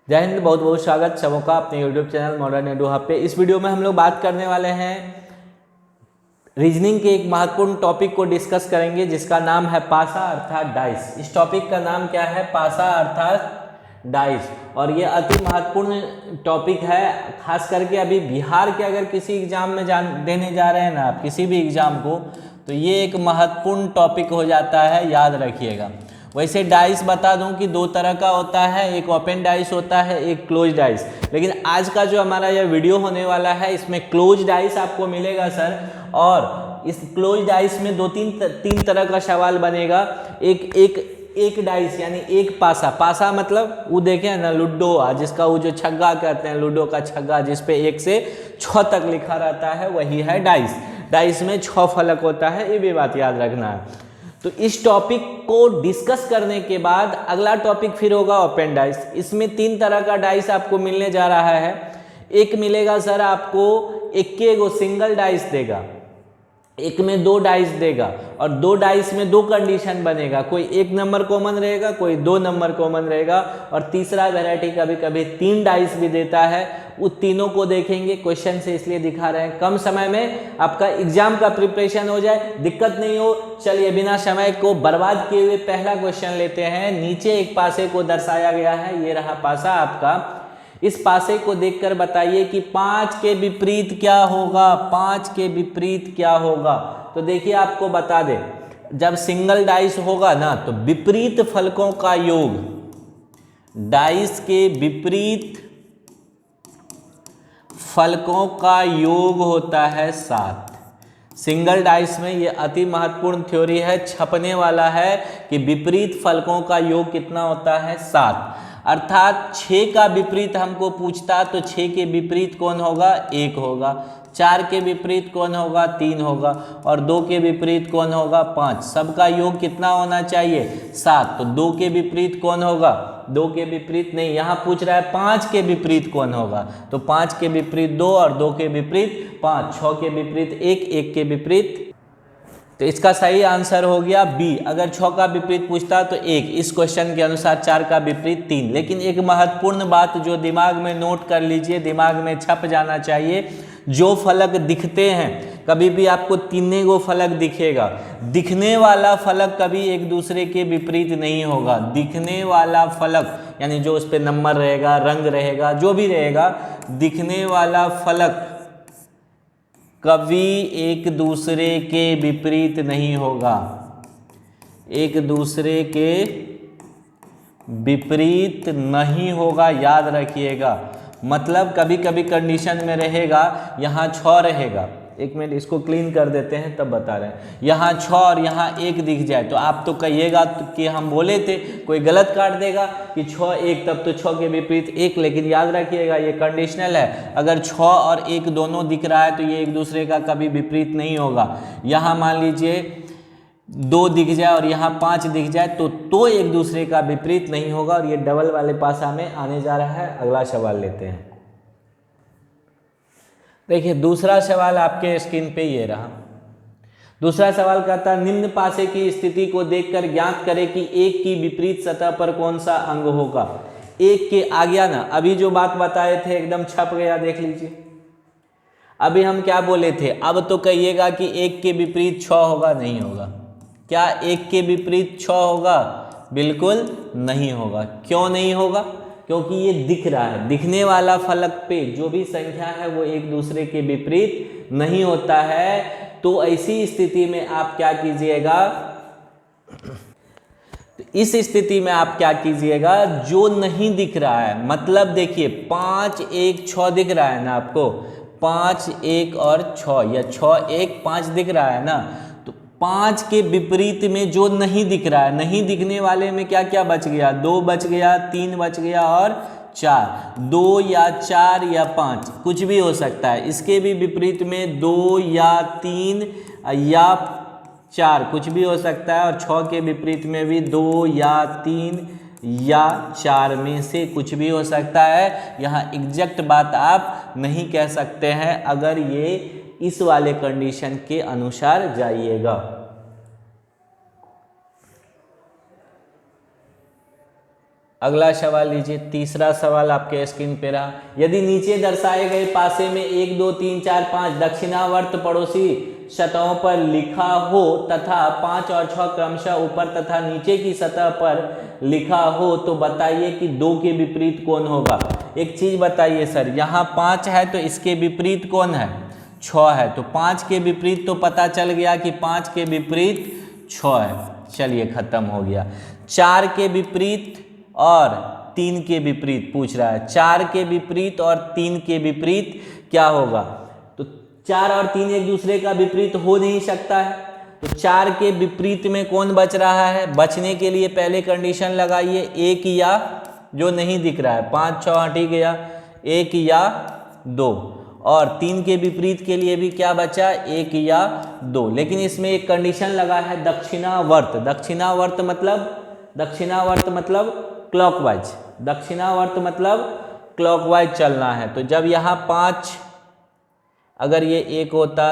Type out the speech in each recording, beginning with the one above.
जय हिंद। बहुत बहुत स्वागत सबों का अपने YouTube channel modern edu hub पे। इस वीडियो में हम लोग बात करने वाले हैं रीजनिंग के एक महत्वपूर्ण टॉपिक को डिस्कस करेंगे जिसका नाम है पासा अर्थात डाइस। इस टॉपिक का नाम क्या है? पासा अर्थात डाइस। और ये अति महत्वपूर्ण टॉपिक है, खास करके अभी बिहार के अगर किसी एग्जाम में देने जा रहे हैं ना आप किसी भी एग्जाम को, तो ये एक महत्वपूर्ण टॉपिक हो जाता है, याद रखिएगा। वैसे डाइस बता दूं कि दो तरह का होता है, एक ओपन डाइस होता है, एक क्लोज डाइस। लेकिन आज का जो हमारा यह वीडियो होने वाला है इसमें क्लोज डाइस आपको मिलेगा सर। और इस क्लोज डाइस में तीन तरह का सवाल बनेगा। एक डाइस यानी एक पासा। पासा मतलब वो देखे ना लूडो, जिसका वो जो छग्गा कहते हैं, लूडो का छग्गा जिसपे 1 से 6 तक लिखा रहता है, वही है डाइस। डाइस में 6 फलक होता है, ये भी बात याद रखना है। तो इस टॉपिक को डिस्कस करने के बाद अगला टॉपिक फिर होगा ओपन डाइस। इसमें 3 तरह का डाइस आपको मिलने जा रहा है। एक मिलेगा सर आपको एक सिंगल डाइस देगा, एक में 2 डाइस देगा, और 2 डाइस में 2 कंडीशन बनेगा। कोई 1 नंबर कॉमन रहेगा, कोई 2 नंबर कॉमन रहेगा, और तीसरा वैरायटी कभी कभी 3 डाइस भी देता है। उन तीनों को देखेंगे, क्वेश्चन से इसलिए दिखा रहे हैं कम समय में आपका एग्जाम का प्रिपरेशन हो जाए, दिक्कत नहीं हो। चलिए बिना समय को बर्बाद किए हुए पहला क्वेश्चन लेते हैं। नीचे एक पासे को दर्शाया गया है, ये रहा पासा आपका। इस पासे को देखकर बताइए कि 5 के विपरीत क्या होगा। 5 के विपरीत क्या होगा? तो देखिए आपको बता दे, जब सिंगल डाइस होगा ना तो विपरीत फलकों का योग, डाइस के विपरीत फलकों का योग होता है 7। सिंगल डाइस में ये अति महत्वपूर्ण थ्योरी है, छपने वाला है कि विपरीत फलकों का योग कितना होता है? 7। अर्थात 6 का विपरीत हमको पूछता तो 6 के विपरीत कौन होगा? 1 होगा। 4 के विपरीत कौन होगा? 3 होगा। और 2 के विपरीत कौन होगा? 5। सबका योग कितना होना चाहिए? 7। तो 2 के विपरीत कौन होगा? 2 के विपरीत नहीं, यहाँ पूछ रहा है 5 के विपरीत कौन होगा। तो 5 के विपरीत 2 और 2 के विपरीत 5। 6 के विपरीत 1, 1 के विपरीत। तो इसका सही आंसर हो गया बी। अगर 6 का विपरीत पूछता तो 1, इस क्वेश्चन के अनुसार 4 का विपरीत 3। लेकिन एक महत्वपूर्ण बात जो दिमाग में नोट कर लीजिए, दिमाग में छप जाना चाहिए, जो फलक दिखते हैं, कभी भी आपको 3 फलक दिखेगा, दिखने वाला फलक कभी एक दूसरे के विपरीत नहीं होगा। दिखने वाला फलक यानी जो उस पर नंबर रहेगा, रंग रहेगा, जो भी रहेगा, दिखने वाला फलक कभी एक दूसरे के विपरीत नहीं होगा। एक दूसरे के विपरीत नहीं होगा, याद रखिएगा। मतलब कभी कभी कंडीशन में रहेगा, यहाँ 6 रहेगा, एक मिनट इसको क्लीन कर देते हैं तब बता रहे हैं। यहाँ 6 और यहाँ 1 दिख जाए तो आप तो कहिएगा कि हम बोले थे, कोई गलत काट देगा कि 6 1, तब तो 6 के विपरीत 1। लेकिन याद रखिएगा ये कंडीशनल है, अगर 6 और 1 दोनों दिख रहा है तो ये एक दूसरे का कभी विपरीत नहीं होगा। यहाँ मान लीजिए 2 दिख जाए और यहाँ 5 दिख जाए तो एक दूसरे का विपरीत नहीं होगा। और ये डबल वाले पासा में आने जा रहा है। अगला सवाल लेते हैं। देखिए दूसरा सवाल आपके स्क्रीन पे ये रहा। दूसरा सवाल कहता है निम्न पासे की स्थिति को देखकर ज्ञात करें कि 1 की विपरीत सतह पर कौन सा अंग होगा। 1 के आ गया ना, अभी जो बात बताए थे एकदम छप गया, देख लीजिए। अभी हम क्या बोले थे? अब तो कहिएगा कि 1 के विपरीत 6 होगा, नहीं होगा। क्या 1 के विपरीत 6 होगा? बिल्कुल नहीं होगा। क्यों नहीं होगा? क्योंकि ये दिख रहा है। दिखने वाला फलक पे जो भी संख्या है वो एक दूसरे के विपरीत नहीं होता है। तो ऐसी स्थिति में आप क्या कीजिएगा? इस स्थिति में आप क्या कीजिएगा? जो नहीं दिख रहा है, मतलब देखिए 5 1 6 दिख रहा है ना आपको, 5 1 और 6 या 6 1 5 दिख रहा है ना, तो 5 के विपरीत में जो नहीं दिख रहा है, नहीं दिखने वाले में क्या क्या बच गया? 2 बच गया, 3 बच गया और 4। 2 या 4 या 5 कुछ भी हो सकता है। इसके भी विपरीत में 2 या 3 या 4 कुछ भी हो सकता है। और 6 के विपरीत में भी 2 या 3 या 4 में से कुछ भी हो सकता है। यहाँ एग्जैक्ट बात आप नहीं कह सकते हैं अगर ये इस वाले कंडीशन के अनुसार जाइएगा। अगला सवाल लीजिए, तीसरा सवाल आपके स्क्रीन पे रहा। यदि नीचे दर्शाए गए पासे में 1 2 3 4 5 दक्षिणावर्त पड़ोसी सतहों पर लिखा हो तथा 5 और 6 क्रमशः ऊपर तथा नीचे की सतह पर लिखा हो तो बताइए कि 2 के विपरीत कौन होगा। एक चीज बताइए सर, यहाँ 5 है तो इसके विपरीत कौन है, 6 है। तो 5 के विपरीत तो पता चल गया कि 5 के विपरीत 6 है, चलिए खत्म हो गया। 4 के विपरीत और 3 के विपरीत पूछ रहा है, 4 के विपरीत और 3 के विपरीत क्या होगा। तो 4 और 3 एक दूसरे का विपरीत हो नहीं सकता है, तो 4 के विपरीत में कौन बच रहा है। बचने के लिए पहले कंडीशन लगाइए, 1 या जो नहीं दिख रहा है, 5 6 हट ही गया, 1 या 2। और 3 के विपरीत के लिए भी क्या बचा, 1 या 2। लेकिन इसमें एक कंडीशन लगा है दक्षिणावर्त। दक्षिणावर्त मतलब क्लॉकवाइज, दक्षिणावर्त मतलब क्लॉकवाइज चलना है। तो जब यहाँ 5 अगर ये 1 होता,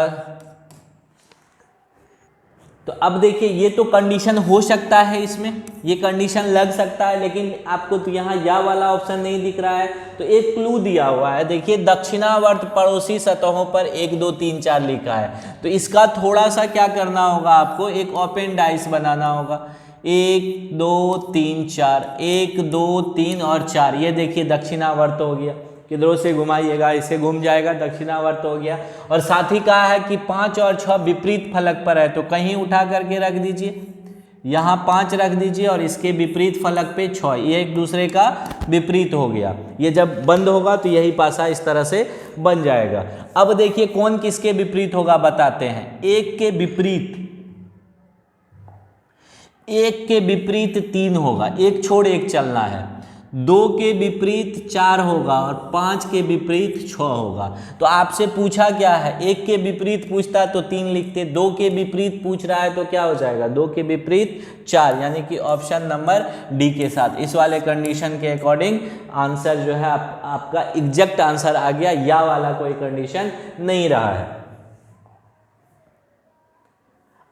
तो अब देखिए ये तो कंडीशन हो सकता है, इसमें ये कंडीशन लग सकता है, लेकिन आपको तो यहाँ या वाला ऑप्शन नहीं दिख रहा है। तो एक क्लू दिया हुआ है, देखिए दक्षिणावर्त पड़ोसी सतहों पर 1 2 3 4 लिखा है। तो इसका थोड़ा सा क्या करना होगा, आपको एक ओपन डाइस बनाना होगा। 1 2 3 4, 1 2 3 और 4, ये देखिए दक्षिणावर्त हो गया। किधरों से घुमाइएगा, इसे घूम जाएगा, दक्षिणावर्त हो गया। और साथ ही कहा है कि 5 और 6 विपरीत फलक पर है, तो कहीं उठा करके रख दीजिए, यहाँ 5 रख दीजिए और इसके विपरीत फलक पे 6, ये एक दूसरे का विपरीत हो गया। ये जब बंद होगा तो यही पासा इस तरह से बन जाएगा। अब देखिए कौन किसके विपरीत होगा, बताते हैं। 1 के विपरीत 3 होगा, एक छोड़ एक चलना है। 2 के विपरीत 4 होगा और 5 के विपरीत 6 होगा। तो आपसे पूछा क्या है, 1 के विपरीत पूछता तो 3 लिखते, 2 के विपरीत पूछ रहा है तो क्या हो जाएगा, 2 के विपरीत 4, यानी कि ऑप्शन नंबर डी के साथ इस वाले कंडीशन के अकॉर्डिंग आंसर जो है आपका एग्जैक्ट आंसर आ गया, या वाला कोई कंडीशन नहीं रहा है।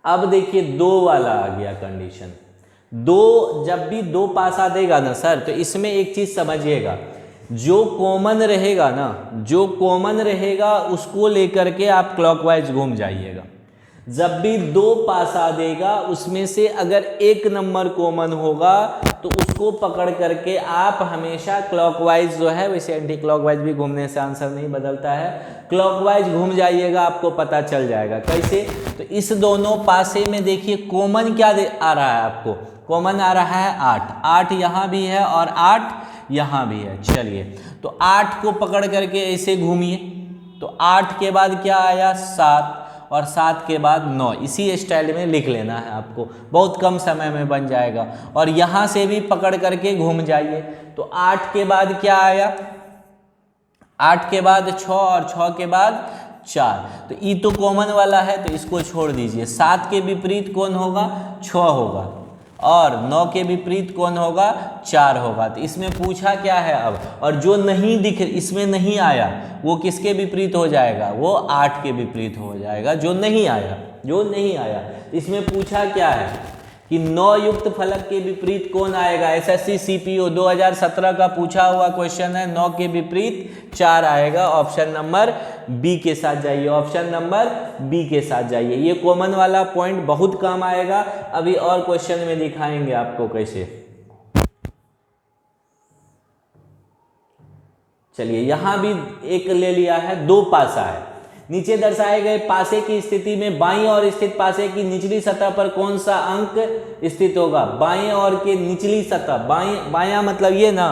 अब देखिए 2 वाला आ गया कंडीशन। 2 जब भी 2 पासा देगा ना सर, तो इसमें एक चीज समझिएगा, जो कॉमन रहेगा ना, जो कॉमन रहेगा उसको लेकर के आप क्लॉकवाइज घूम जाइएगा। जब भी 2 पासा देगा उसमें से अगर 1 नंबर कॉमन होगा तो उसको पकड़ करके आप हमेशा क्लॉकवाइज जो है, वैसे एंटी क्लॉकवाइज भी घूमने से आंसर नहीं बदलता है, क्लॉकवाइज घूम जाइएगा, आपको पता चल जाएगा। कैसे, तो इस दोनों पासे में देखिए कॉमन क्या आ रहा है, आपको कॉमन आ रहा है 8, 8 यहाँ भी है और 8 यहाँ भी है। चलिए तो 8 को पकड़ करके ऐसे घूमिए, तो 8 के बाद क्या आया, 7, और 7 के बाद 9, इसी स्टाइल में लिख लेना है आपको, बहुत कम समय में बन जाएगा। और यहाँ से भी पकड़ करके घूम जाइए, तो 8 के बाद क्या आया, 8 के बाद 6 और 6 के बाद 4, तो ई तो कॉमन वाला है तो इसको छोड़ दीजिए। 7 के विपरीत कौन होगा, 6 होगा, और 9 के विपरीत कौन होगा, 4 होगा। तो इसमें पूछा क्या है अब, और जो नहीं दिख, इसमें नहीं आया वो किसके विपरीत हो जाएगा, वो 8 के विपरीत हो जाएगा, जो नहीं आया। इसमें पूछा क्या है कि 9 युक्त फलक के विपरीत कौन आएगा। एसएससी सीपीओ 2017 का पूछा हुआ क्वेश्चन है, 9 के विपरीत 4 आएगा। ऑप्शन नंबर बी के साथ जाइए, ऑप्शन नंबर बी के साथ जाइए। ये कॉमन वाला पॉइंट बहुत काम आएगा, अभी और क्वेश्चन में दिखाएंगे आपको कैसे। चलिए यहां भी एक ले लिया है, 2 पासा है। नीचे दर्शाए गए पासे की स्थिति में बाईं ओर स्थित पासे की निचली सतह पर कौन सा अंक स्थित होगा। बाईं ओर के निचली सतह, बायां मतलब ये ना,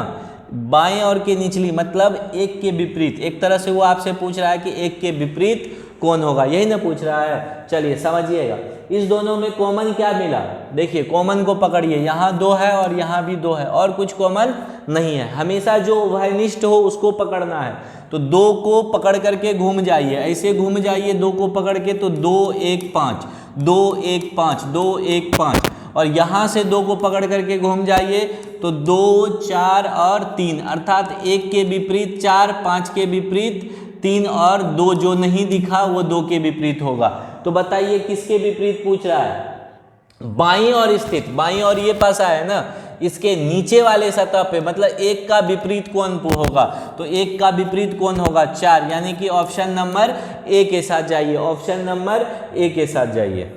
बाएं ओर के निचली मतलब 1 के विपरीत, एक तरह से वो आपसे पूछ रहा है कि 1 के विपरीत कौन होगा, यही ना पूछ रहा है। चलिए समझिएगा, इस दोनों में कॉमन क्या मिला, देखिए कॉमन को पकड़िए, यहाँ 2 है और यहाँ भी 2 है, और कुछ कॉमन नहीं है। हमेशा जो उभयनिष्ठ हो उसको पकड़ना है, तो 2 को पकड़ करके घूम जाइए, ऐसे घूम जाइए 2 को पकड़ के, तो 2 1 5, 2 1 5, 2 1 5, और यहाँ से 2 को पकड़ करके घूम जाइए तो 2 4 और 3, अर्थात 1 के विपरीत 4, 5 के विपरीत 3 और 2 जो नहीं दिखा वो 2 के विपरीत होगा। तो बताइए किसके विपरीत पूछ रहा है, बाईं ओर स्थित, बाईं ओर ये पासा है ना, इसके नीचे वाले सतह पे, मतलब एक का विपरीत कोण होगा, तो एक का विपरीत कोण होगा 4, यानी कि ऑप्शन नंबर ए के साथ जाइए, ऑप्शन नंबर ए के साथ जाइए।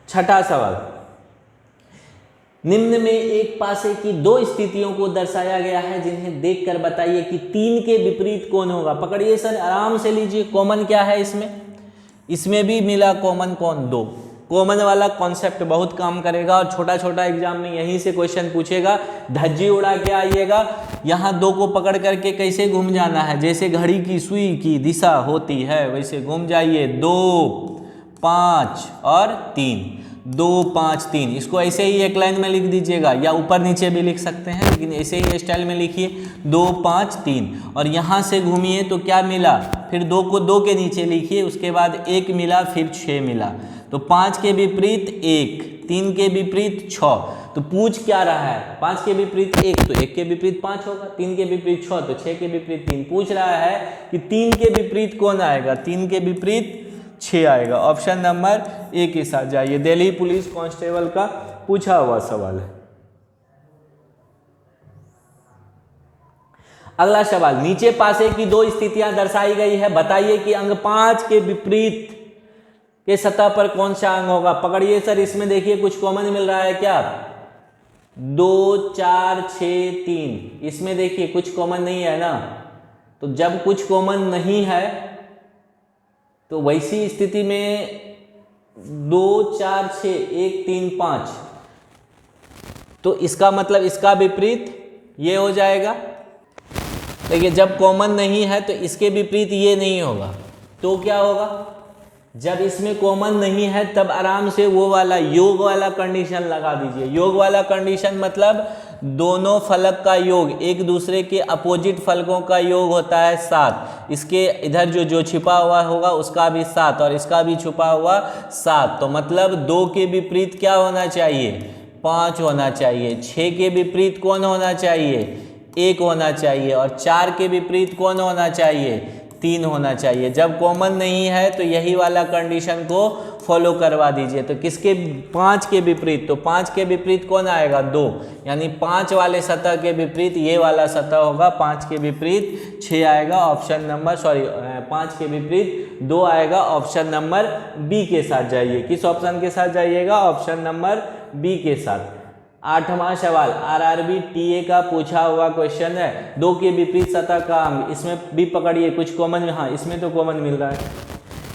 छठा सवाल, निम्न में एक पासे की दो स्थितियों को दर्शाया गया है जिन्हें देखकर बताइए कि 3 के विपरीत कौन होगा। पकड़िए सर, आराम से लीजिए। कॉमन क्या है इसमें भी मिला कॉमन कौन, 2। कॉमन वाला कॉन्सेप्ट बहुत काम करेगा और छोटा छोटा एग्जाम में यहीं से क्वेश्चन पूछेगा। धज्जी उड़ा के आइएगा, यहाँ 2 को पकड़ करके कैसे घूम जाना है, जैसे घड़ी की सुई की दिशा होती है वैसे घूम जाइए। 2 5 और 3, 2 5 3, इसको ऐसे ही एक लाइन में लिख दीजिएगा या ऊपर नीचे भी लिख सकते हैं, लेकिन ऐसे ही स्टाइल में लिखिए 2 5 3। और यहाँ से घूमिए तो क्या मिला, फिर 2 को 2 के नीचे लिखिए, उसके बाद 1 मिला, फिर 6 मिला। तो 5 के विपरीत 1, 3 के विपरीत 6। तो पूछ क्या रहा है, 5 के विपरीत 1 तो 1 के विपरीत 5 होगा, 3 के विपरीत 6 तो 6 के विपरीत 3। पूछ रहा है कि 3 के विपरीत कौन आएगा, 3 के विपरीत 6 आएगा। ऑप्शन नंबर ए के साथ जाइए। दिल्ली पुलिस कांस्टेबल का पूछा हुआ सवाल है। अगला सवाल, नीचे पासे की 2 स्थितियां दर्शाई गई है, बताइए कि अंग 5 के विपरीत के सतह पर कौन सा अंग होगा। पकड़िए सर, इसमें देखिए कुछ कॉमन मिल रहा है क्या, 2 4 6 3, इसमें देखिए कुछ कॉमन नहीं है ना। तो जब कुछ कॉमन नहीं है तो वैसी स्थिति में 2 4 6 1 3 5, तो इसका मतलब इसका विपरीत ये हो जाएगा। देखिए जब कॉमन नहीं है तो इसके विपरीत ये नहीं होगा, तो क्या होगा, जब इसमें कॉमन नहीं है तब आराम से वो वाला योग वाला कंडीशन लगा दीजिए। योग वाला कंडीशन मतलब दोनों फलक का योग, एक दूसरे के अपोजिट फलकों का योग होता है 7। इसके इधर जो छिपा हुआ होगा उसका भी 7 और इसका भी छुपा हुआ 7। तो मतलब 2 के विपरीत क्या होना चाहिए, 5 होना चाहिए। 6 के विपरीत कौन होना चाहिए, 1 होना चाहिए। और 4 के विपरीत कौन होना चाहिए, 3 होना चाहिए। जब कॉमन नहीं है तो यही वाला कंडीशन को फॉलो करवा दीजिए। तो किसके 5 के विपरीत, तो 5 के विपरीत कौन आएगा, 2, यानी 5 वाले सतह के विपरीत ये वाला सतह होगा। 5 के विपरीत 6 आएगा, ऑप्शन नंबर 5 के विपरीत 2 आएगा। ऑप्शन नंबर बी के साथ जाइए। किस ऑप्शन के साथ जाइएगा, ऑप्शन नंबर बी के साथ। 8वां सवाल, आरआरबी टीए का पूछा हुआ क्वेश्चन है। 2 के विपरीत सतह का अंग, इसमें भी पकड़िए कुछ कॉमन, हाँ इसमें तो कॉमन मिल रहा है,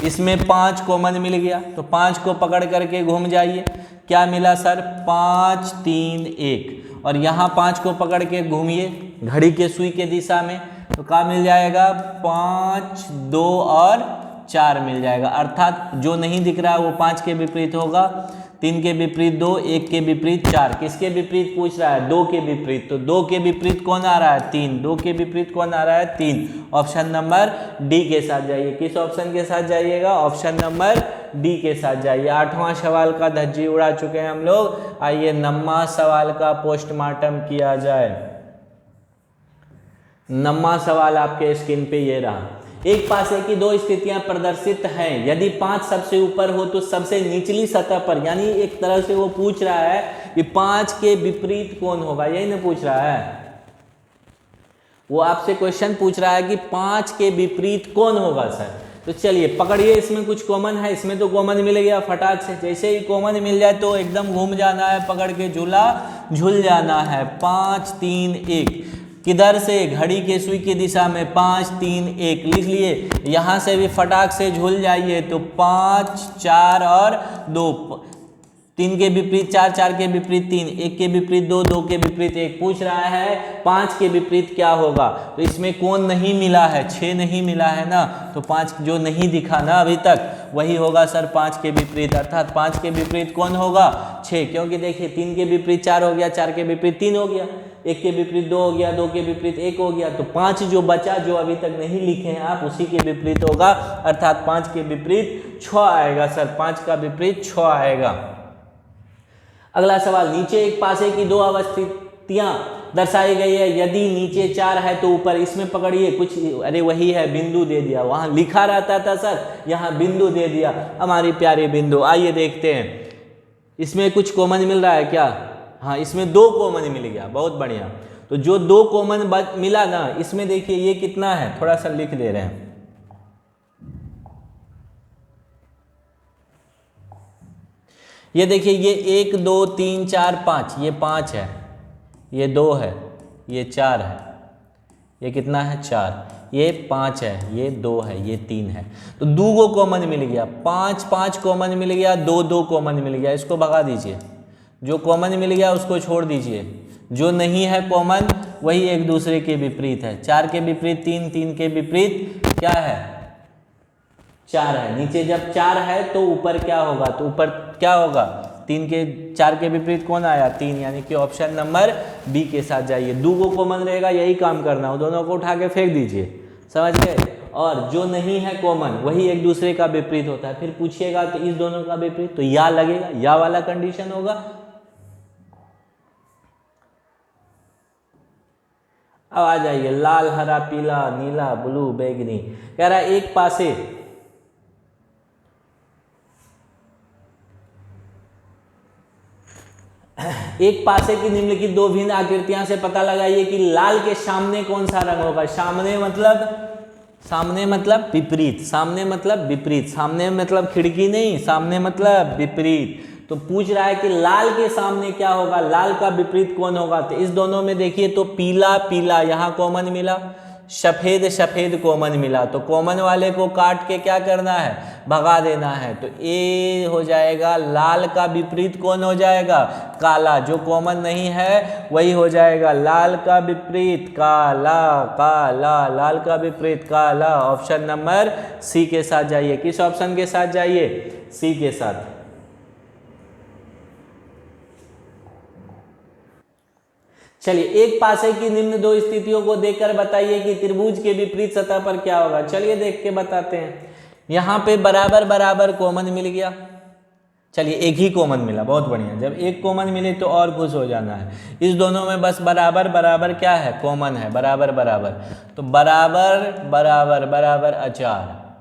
इसमें 5 कॉमन मिल गया। तो 5 को पकड़ करके घूम जाइए, क्या मिला सर, 5 3 1। और यहाँ 5 को पकड़ के घूमिए घड़ी के सुई के दिशा में, तो क्या मिल जाएगा, 5 2 और 4 मिल जाएगा। अर्थात जो नहीं दिख रहा है वो 5 के विपरीत होगा, 3 के विपरीत 2, 1 के विपरीत 4। किसके विपरीत पूछ रहा है, 2 के विपरीत। तो 2 के विपरीत कौन आ रहा है, 3। 2 के विपरीत कौन आ रहा है, 3। ऑप्शन नंबर डी के साथ जाइए। किस ऑप्शन के साथ जाइएगा, ऑप्शन नंबर डी के साथ जाइए। 8वां सवाल का धज्जी उड़ा चुके हैं हम लोग। आइए 9वां सवाल का पोस्टमार्टम किया जाए। 9वां सवाल आपके स्क्रीन पे ये रहा। एक पासे की 2 स्थितियां प्रदर्शित हैं, यदि 5 सबसे ऊपर हो तो सबसे निचली सतह पर, यानी एक तरह से वो पूछ रहा है कि 5 के विपरीत कौन होगा, यही ना पूछ रहा है। वो आपसे क्वेश्चन पूछ रहा है कि 5 के विपरीत कौन होगा सर। तो चलिए पकड़िए, इसमें कुछ कॉमन है, इसमें तो कॉमन मिल गया फटाक से। जैसे ही कॉमन मिल जाए तो एकदम घूम जाना है, पकड़ के झूला झूल जाना है। 5 3 1, किधर से, घड़ी के सुई की दिशा में 5 3 1 लिख लिए। यहाँ से भी फटाक से झूल जाइए, तो 5 4 और 2, 3 के विपरीत 4, 4 के विपरीत 3, 1 के विपरीत 2, 2 के विपरीत 1। पूछ रहा है 5 के विपरीत क्या होगा। तो इसमें कौन नहीं मिला है, 6 नहीं मिला है ना, तो 5 जो नहीं दिखा ना अभी तक वही होगा सर 5 के विपरीत। अर्थात 5 के विपरीत कौन होगा, 6। क्योंकि देखिए 3 के विपरीत 4 हो गया, 4 के विपरीत 3 हो गया, 1 के विपरीत 2 हो गया, 2 के विपरीत 1 हो गया। तो 5 जो बचा, जो अभी तक नहीं लिखे हैं आप, उसी के विपरीत होगा। अर्थात 5 के विपरीत 6 आएगा सर, 5 का विपरीत 6 आएगा। अगला सवाल, नीचे एक पासे की 2 अवस्थितियां दर्शाई गई है। यदि नीचे 4 है तो ऊपर इसमें पकड़िए कुछ, अरे वही है, बिंदु दे दिया, वहाँ लिखा रहता था सर, यहाँ बिंदु दे दिया, हमारी प्यारी बिंदु। आइए देखते हैं इसमें कुछ कॉमन मिल रहा है क्या। हाँ, इसमें 2 कॉमन मिल गया, बहुत बढ़िया। तो जो 2 कॉमन मिला ना, इसमें देखिए ये कितना है, थोड़ा सा लिख दे रहे हैं। ये देखिए, ये 1 2 3 4 5, ये 5 है, ये 2 है, ये 4 है, ये कितना है 4, ये 5 है, ये 2 है, ये 3 है। तो 2 कॉमन मिल गया, 5 5 कॉमन मिल गया, 2 2 कॉमन मिल गया। इसको भगा दीजिए, जो कॉमन मिल गया उसको छोड़ दीजिए, जो नहीं है कॉमन वही एक दूसरे के विपरीत है। 4 के विपरीत 3, 3 के विपरीत क्या है 4 है। नीचे जब 4 है तो ऊपर क्या होगा, तो ऊपर क्या होगा 3 के 4 के विपरीत कौन आया 3, यानी कि ऑप्शन नंबर बी के साथ जाइए। 2 कॉमन रहेगा, यही काम करना हो, दोनों को उठा के फेंक दीजिए, समझ गए। और जो नहीं है कॉमन वही एक दूसरे का विपरीत होता है। फिर पूछिएगा तो इस दोनों का विपरीत, तो या लगेगा, या वाला कंडीशन होगा। अब आ जाइए, लाल हरा पीला नीला ब्लू बैगनी, कह रहा है एक पासे की निम्नलिखित 2 भिन्न आकृतियां से पता लगाइए कि लाल के सामने कौन सा रंग होगा। सामने मतलब विपरीत, सामने मतलब विपरीत, सामने मतलब खिड़की नहीं, सामने मतलब विपरीत। तो पूछ रहा है कि लाल के सामने क्या होगा, लाल का विपरीत कौन होगा। तो इस दोनों में देखिए, तो पीला पीला यहाँ कॉमन मिला, सफेद सफेद कॉमन मिला, तो कॉमन वाले को काट के क्या करना है, भगा देना है। तो ए हो जाएगा, लाल का विपरीत कौन हो जाएगा, काला। जो कॉमन नहीं है वही हो जाएगा लाल का विपरीत काला, काला, लाल का विपरीत काला। ऑप्शन नंबर सी के साथ जाइए। किस ऑप्शन के साथ जाइए, सी के साथ। चलिए, एक पासे की निम्न 2 स्थितियों को देखकर बताइए कि त्रिभुज के विपरीत सतह पर क्या होगा। चलिए देख के बताते हैं। यहाँ पे बराबर बराबर कॉमन मिल गया, चलिए एक ही कॉमन मिला, बहुत बढ़िया। जब एक कॉमन मिले तो और खुश हो जाना है। इस दोनों में बस बराबर बराबर क्या है, कॉमन है, बराबर बराबर। तो बराबर बराबर बराबर अचार,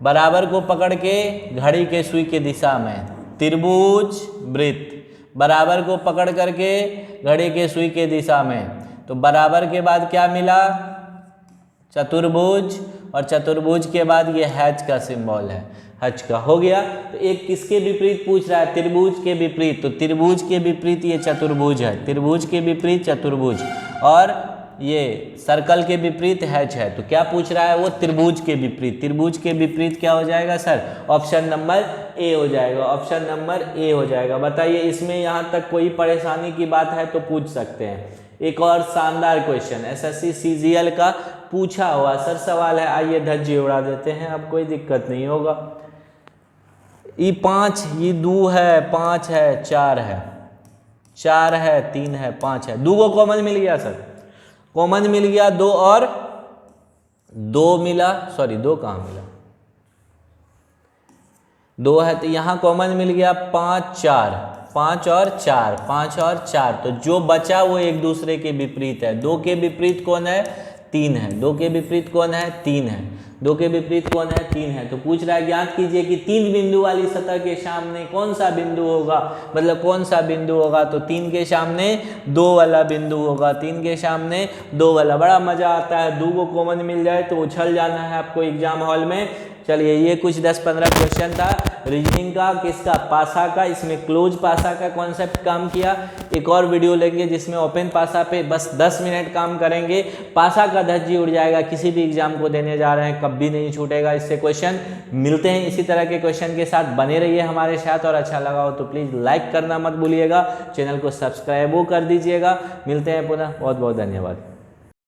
बराबर को पकड़ के घड़ी के सुई के दिशा में त्रिभुज वृत्त, बराबर को पकड़ करके घड़ी के सुई के दिशा में। तो बराबर के बाद क्या मिला, चतुर्भुज, और चतुर्भुज के बाद ये हैच का सिंबल है, हच का हो गया। तो एक किसके विपरीत पूछ रहा है, त्रिभुज के विपरीत। तो त्रिभुज के विपरीत ये चतुर्भुज है, त्रिभुज के विपरीत चतुर्भुज, और ये सर्कल के विपरीत हैच है। तो क्या पूछ रहा है वो, त्रिभुज के विपरीत। त्रिभुज के विपरीत क्या हो जाएगा सर, ऑप्शन नंबर ए हो जाएगा, ऑप्शन नंबर ए हो जाएगा। बताइए, इसमें यहाँ तक कोई परेशानी की बात है तो पूछ सकते हैं। एक और शानदार क्वेश्चन एसएससी सीजीएल का पूछा हुआ सर सवाल है, आइए धज्जी उड़ा देते हैं, अब कोई दिक्कत नहीं होगा। ये 5, ये 2 है, 5 है, 4 है, 4 है, 3 है, 5 है। 2 को कॉमन मिल गया सर, कॉमन मिल गया 2 और 2 मिला, सॉरी 2 कहाँ मिला, 2 है तो यहाँ कॉमन मिल गया 5 4, 5 और 4, 5 और 4। तो जो बचा वो एक दूसरे के विपरीत है। 2 के विपरीत कौन है, 3 है। 2 के विपरीत कौन है, 3 है। 2 के विपरीत कौन है, 3 है। तो पूछ रहा है ज्ञात कीजिए कि 3 बिंदु वाली सतह के सामने कौन सा बिंदु होगा, मतलब कौन सा बिंदु होगा। तो 3 के सामने 2 वाला बिंदु होगा, 3 के सामने 2 वाला। बड़ा मजा आता है, 2 को कॉमन मिल जाए तो उछल जाना है आपको एग्जाम हॉल में। चलिए, ये कुछ 10-15 क्वेश्चन था रीजनिंग का, किसका, पासा का। इसमें क्लोज पासा का कॉन्सेप्ट काम किया। एक और वीडियो लेंगे जिसमें ओपन पासा पे बस 10 मिनट काम करेंगे, पासा का धज्जी उड़ जाएगा। किसी भी एग्जाम को देने जा रहे हैं, कभी नहीं छूटेगा इससे क्वेश्चन। मिलते हैं इसी तरह के क्वेश्चन के साथ, बने रहिए हमारे साथ। और अच्छा लगा हो तो प्लीज़ लाइक करना मत भूलिएगा, चैनल को सब्सक्राइब कर दीजिएगा। मिलते हैं पुनः, बहुत बहुत धन्यवाद।